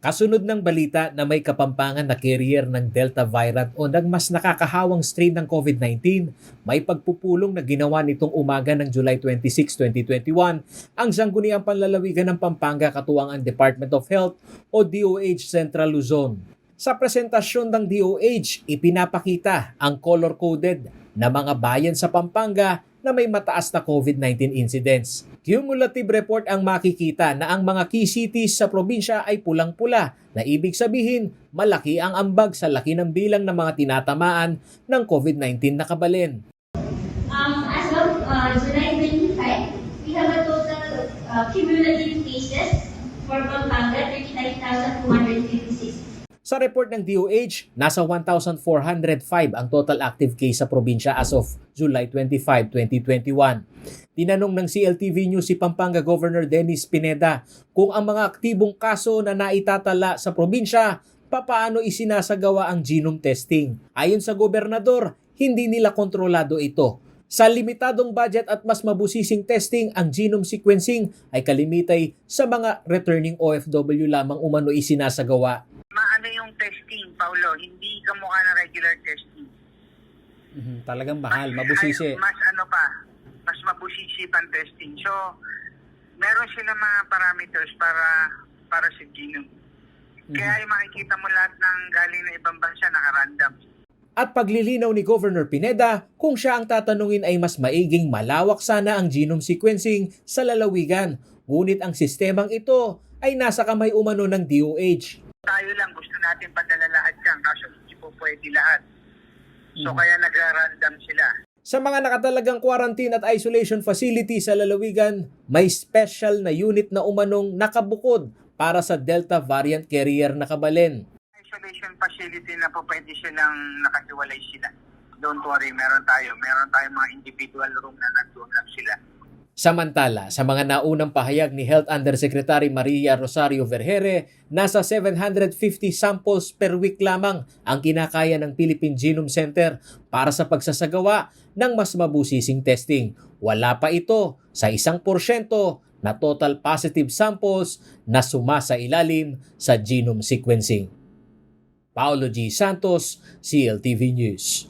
Kasunod ng balita na may kapampangan na carrier ng Delta variant o ng mas nakakahawang strain ng COVID-19, may pagpupulong na ginawa nitong umaga ng July 26, 2021 ang Sangguniang Panlalawigan ng Pampanga katuwang ang Department of Health o DOH Central Luzon. Sa presentasyon ng DOH, ipinapakita ang color-coded na mga bayan sa Pampanga na may mataas na COVID-19 incidence. Cumulative report ang makikita na ang mga key cities sa probinsya ay pulang-pula na ibig sabihin malaki ang ambag sa laki ng bilang ng mga tinatamaan ng COVID-19 na kabalin. As of July 25, we have a total cumulative cases for Pampanga, 39,256. Sa report ng DOH, nasa 1,405 ang total active case sa probinsya as of July 25, 2021. Tinanong ng CLTV News si Pampanga Governor Dennis Pineda kung ang mga aktibong kaso na naitatala sa probinsya, papaano isinasagawa ang genome testing. Ayon sa gobernador, hindi nila kontrolado ito. Sa limitadong budget at mas mabusising testing, ang genome sequencing ay kalimitay sa mga returning OFW lamang umano isinasagawa. Maano yung testing, Paulo? Hindi kamukha ng regular testing. Talagang mahal, mabusisi. Mas mabusisi pang testing. So, meron sila mga parameters para sa genome. Kaya yung makikita mo lahat ng galing na ibang bansa naka-random. At paglilinaw ni Governor Pineda, kung siya ang tatanungin ay mas maiging malawak sana ang genome sequencing sa lalawigan. Ngunit ang sistemang ito ay nasa kamay umano ng DOH. Tayo lang gusto natin padala lahat yan, kaso hindi po pwede lahat. So kaya nagra-random sila. Sa mga nakatalagang quarantine at isolation facility sa lalawigan, may special na unit na umanong nakabukod para sa Delta variant carrier na kabalin. Isolation facility na po pwede silang nakahiwalay sila. Don't worry, meron tayo mga individual room na nandun lang sila. Samantala, sa mga naunang pahayag ni Health Undersecretary Maria Rosario Vergere, nasa 750 samples per week lamang ang kinakaya ng Philippine Genome Center para sa pagsasagawa ng mas mabusising testing. Wala pa ito sa 1% na total positive samples na sumasailalim sa genome sequencing. Paolo G. Santos, CLTV News.